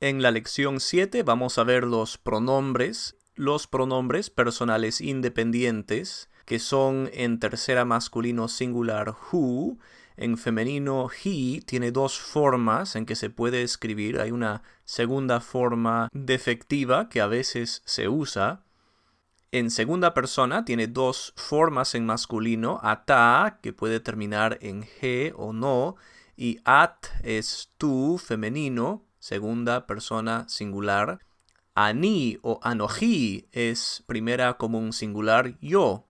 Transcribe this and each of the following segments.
En la lección 7 vamos a ver los pronombres personales independientes, que son en tercera masculino singular who, en femenino he. Tiene dos formas en que se puede escribir. Hay una segunda forma defectiva que a veces se usa. En segunda persona tiene dos formas en masculino, ata, que puede terminar en he o no, y at es tú, femenino, segunda persona singular. Ani o anoji es primera común singular, yo.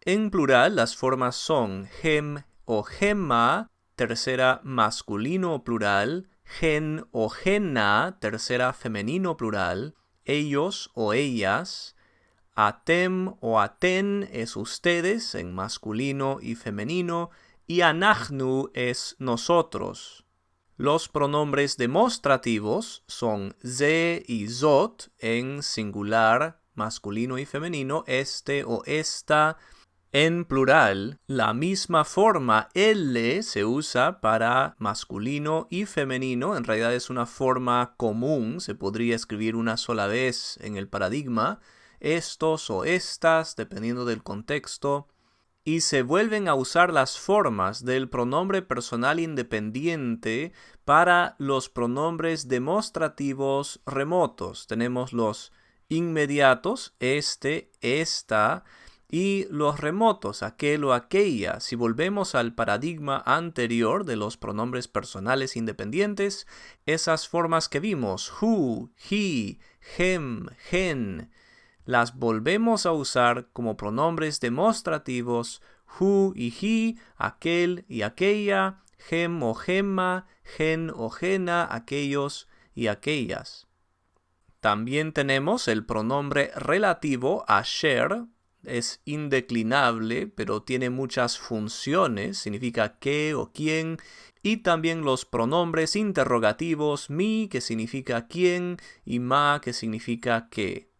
En plural las formas son hem o gemma, tercera masculino plural, gen o gena, tercera femenino plural, ellos o ellas. Atem o aten es ustedes en masculino y femenino, y anachnu es nosotros. Los pronombres demostrativos son ze y zot en singular, masculino y femenino, este o esta. En plural, la misma forma L se usa para masculino y femenino. En realidad es una forma común, se podría escribir una sola vez en el paradigma. Estos o estas, dependiendo del contexto. Y se vuelven a usar las formas del pronombre personal independiente para los pronombres demostrativos remotos. Tenemos los inmediatos, este, esta, y los remotos, aquel o aquella. Si volvemos al paradigma anterior de los pronombres personales independientes, esas formas que vimos, who, he, hem, gen, las volvemos a usar como pronombres demostrativos, who y he, aquel y aquella, hem o gemma, gen o gena, aquellos y aquellas. También tenemos el pronombre relativo asher. Es indeclinable, pero tiene muchas funciones, significa qué o quién. Y también los pronombres interrogativos mi, que significa quién, y ma, que significa qué.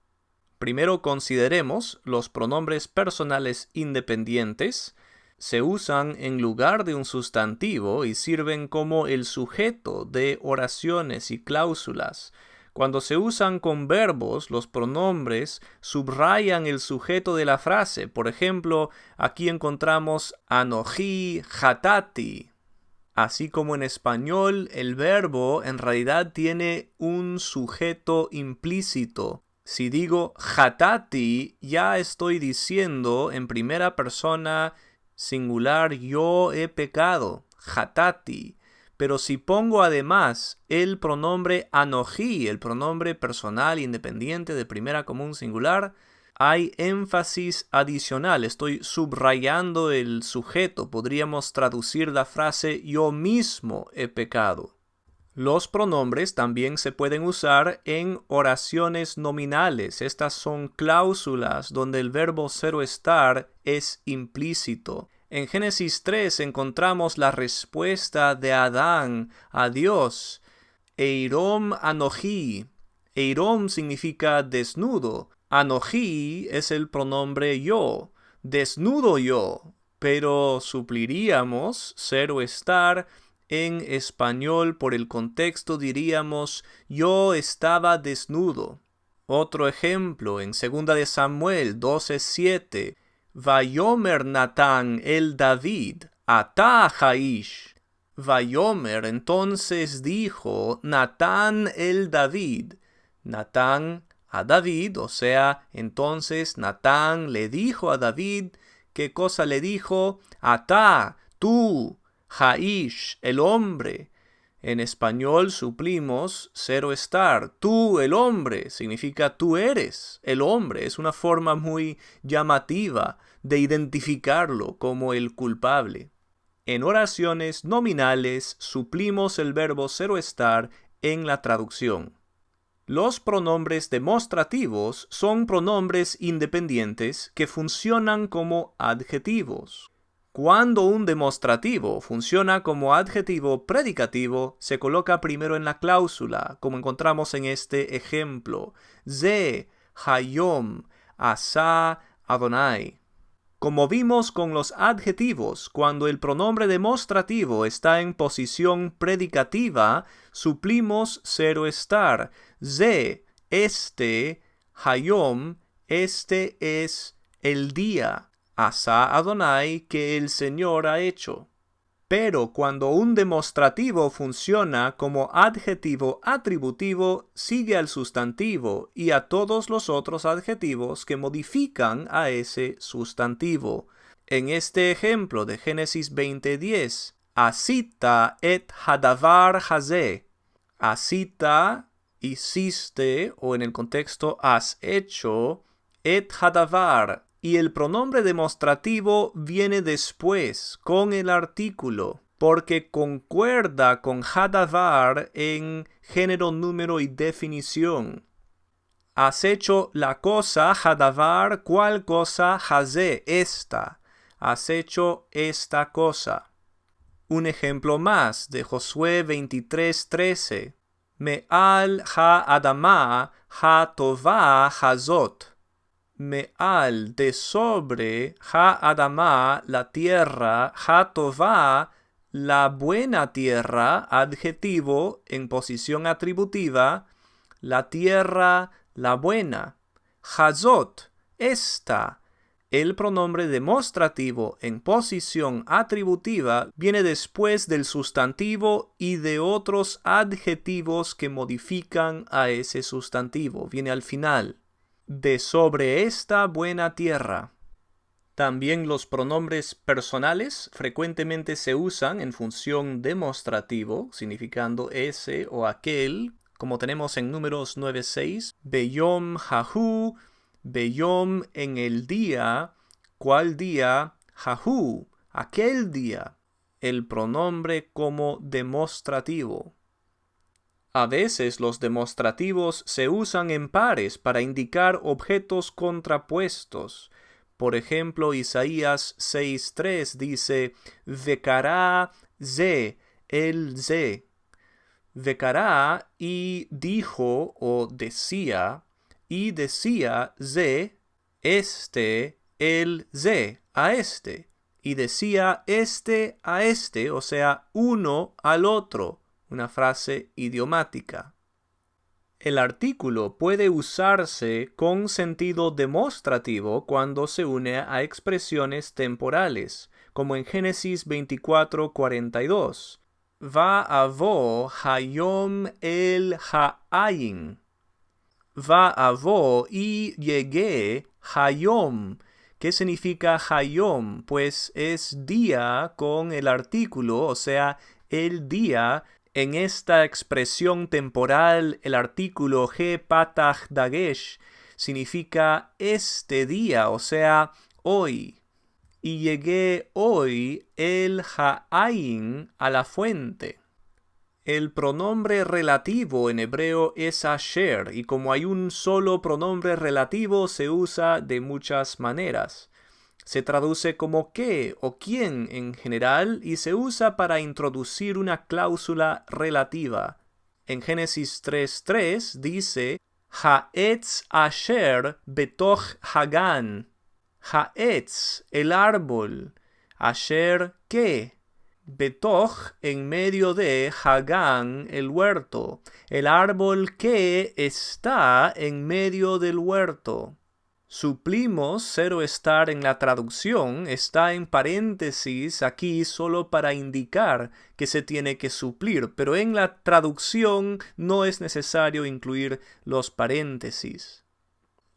Primero consideremos los pronombres personales independientes. Se usan en lugar de un sustantivo y sirven como el sujeto de oraciones y cláusulas. Cuando se usan con verbos, los pronombres subrayan el sujeto de la frase. Por ejemplo, aquí encontramos anoji hatati. Así como en español, el verbo en realidad tiene un sujeto implícito. Si digo hatati, ya estoy diciendo en primera persona singular, yo he pecado, hatati. Pero si pongo además el pronombre anoji, el pronombre personal independiente de primera común singular, hay énfasis adicional. Estoy subrayando el sujeto. Podríamos traducir la frase yo mismo he pecado. Los pronombres también se pueden usar en oraciones nominales. Estas son cláusulas donde el verbo ser estar es implícito. En Génesis 3 encontramos la respuesta de Adán a Dios. Eirom anoji. Eirom significa desnudo. Anoji es el pronombre yo. Desnudo yo. Pero supliríamos ser o estar. En español, por el contexto, diríamos yo estaba desnudo. Otro ejemplo, en 2 de Samuel 12:7. Vayomer Natán el David, atá Jaish. Vayomer entonces dijo Natán el David. Natán a David, o sea, entonces Natán le dijo a David, ¿qué cosa le dijo? Atá, tú, Jaish, el hombre. En español suplimos ser o estar. Tú, el hombre, significa tú eres el hombre. Es una forma muy llamativa de identificarlo como el culpable. En oraciones nominales suplimos el verbo ser o estar en la traducción. Los pronombres demostrativos son pronombres independientes que funcionan como adjetivos. Cuando un demostrativo funciona como adjetivo predicativo, se coloca primero en la cláusula, como encontramos en este ejemplo. Ze, hayom, asa, Adonai. Como vimos con los adjetivos, cuando el pronombre demostrativo está en posición predicativa, suplimos cero estar. Ze, este, hayom, este es el día. Asa Adonai, que el Señor ha hecho. Pero cuando un demostrativo funciona como adjetivo atributivo, sigue al sustantivo y a todos los otros adjetivos que modifican a ese sustantivo. En este ejemplo de Génesis 20:10, asita et hadavar hazeh. Asita, hiciste, o en el contexto has hecho, et hadavar. Y el pronombre demostrativo viene después, con el artículo, porque concuerda con hadavar en género, número y definición. Has hecho la cosa, hadavar, ¿cuál cosa? Hazé, esta. Has hecho esta cosa. Un ejemplo más de Josué 23:13. Me'al ha'adama ha'tová hazot. Me'al, de sobre, ha'adama, la tierra, ha'tová, la buena tierra, adjetivo en posición atributiva, la tierra, la buena. Hazot, esta. El pronombre demostrativo en posición atributiva viene después del sustantivo y de otros adjetivos que modifican a ese sustantivo. Viene al final. De sobre esta buena tierra. También los pronombres personales frecuentemente se usan en función demostrativo, significando ese o aquel, como tenemos en Números 9:6, Beyom Hahu, Beyom en el día, ¿cuál día? Hahu, aquel día, el pronombre como demostrativo. A veces los demostrativos se usan en pares para indicar objetos contrapuestos. Por ejemplo, Isaías 6:3 dice, Vekará ze, el ze. Vekará y dijo o decía, y decía ze, este, el ze, a este. Y decía este a este, o sea, uno al otro. Una frase idiomática. El artículo puede usarse con sentido demostrativo cuando se une a expresiones temporales, como en Génesis 24:42. Va'avo hayom el ha'ayin. Va'avo y llegué hayom. ¿Qué significa hayom? Pues es día con el artículo, o sea, el día. En esta expresión temporal, el artículo he patach dagesh significa este día, o sea, hoy. Y llegué hoy el ha'ayin a la fuente. El pronombre relativo en hebreo es asher, y como hay un solo pronombre relativo, se usa de muchas maneras. Se traduce como qué o quién en general y se usa para introducir una cláusula relativa. En Génesis 3:3 dice Ha'etz asher betoch hagan. Ha'etz, el árbol. Asher, ¿qué? Betoch, en medio de Hagan, el huerto. El árbol que está en medio del huerto. Suplimos cero estar en la traducción, está en paréntesis aquí solo para indicar que se tiene que suplir, pero en la traducción no es necesario incluir los paréntesis.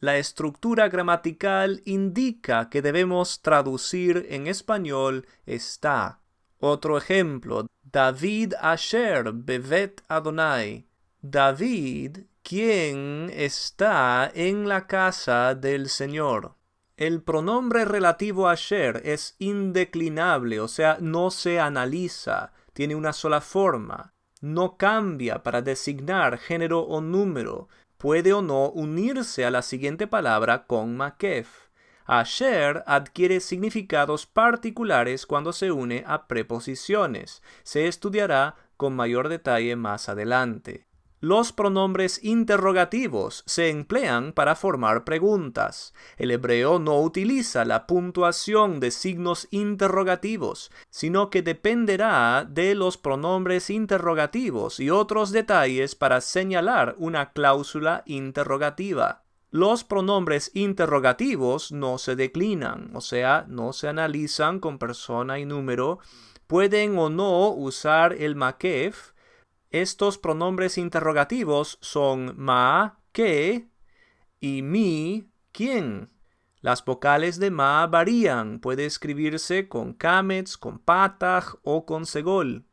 La estructura gramatical indica que debemos traducir en español está. Otro ejemplo, David asher bevet Adonai. David, quien está en la casa del Señor. El pronombre relativo asher es indeclinable, o sea, no se analiza, tiene una sola forma, no cambia para designar género o número, puede o no unirse a la siguiente palabra con makef. Asher adquiere significados particulares cuando se une a preposiciones. Se estudiará con mayor detalle más adelante. Los pronombres interrogativos se emplean para formar preguntas. El hebreo no utiliza la puntuación de signos interrogativos, sino que dependerá de los pronombres interrogativos y otros detalles para señalar una cláusula interrogativa. Los pronombres interrogativos no se declinan, o sea, no se analizan con persona y número. Pueden o no usar el makef. Estos pronombres interrogativos son ma, ¿qué? Y mi, ¿quién? Las vocales de ma varían. Puede escribirse con kametz, con pataj o con segol.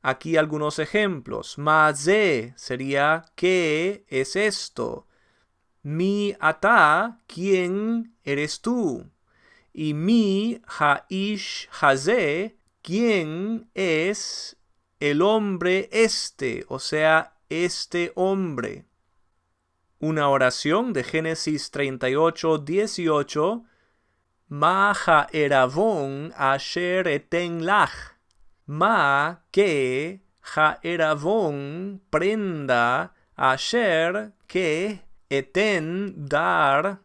Aquí algunos ejemplos. Ma ze sería ¿qué es esto? Mi ata, ¿quién eres tú? Y mi haish haze, ¿quién es el hombre este? O sea, este hombre. Una oración de Génesis 38:18. Ma ha'eravon asher eten lach. Ma que ha'eravon prenda asher que eten dar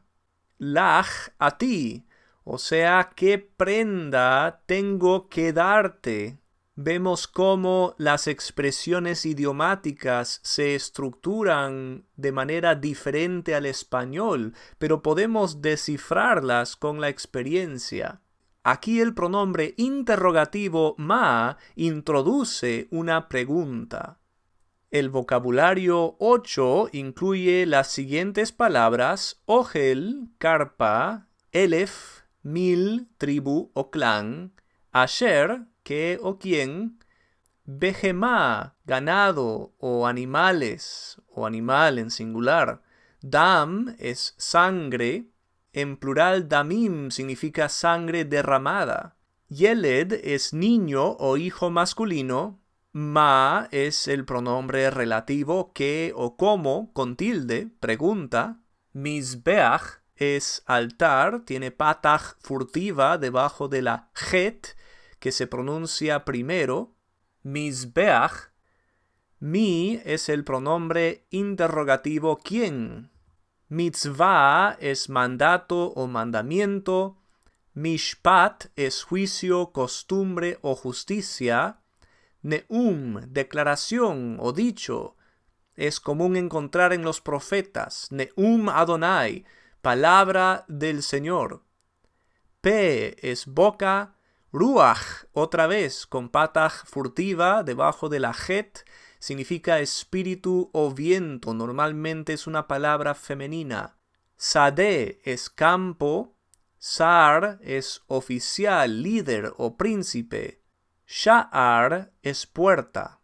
lach a ti. O sea, ¿qué prenda tengo que darte? Vemos cómo las expresiones idiomáticas se estructuran de manera diferente al español, pero podemos descifrarlas con la experiencia. Aquí el pronombre interrogativo ma introduce una pregunta. El vocabulario 8 incluye las siguientes palabras: ogel, carpa, elef, 1000, tribu o clan, asher, qué o quién, behemá, ganado o animales, o animal en singular. Dam es sangre, en plural damim significa sangre derramada. Yeled es niño o hijo masculino. Ma es el pronombre relativo que o cómo, con tilde, pregunta. Mizbeach es altar, tiene patach furtiva debajo de la het, que se pronuncia primero. Mizbeach. Mi es el pronombre interrogativo ¿quién? Mitzvah es mandato o mandamiento. Mishpat es juicio, costumbre o justicia. Neum, declaración o dicho. Es común encontrar en los profetas. Neum Adonai, palabra del Señor. Pe es boca. Ruach, otra vez, con patach furtiva debajo de la het, significa espíritu o viento. Normalmente es una palabra femenina. Sadeh es campo. Sar es oficial, líder o príncipe. Sha'ar es puerta.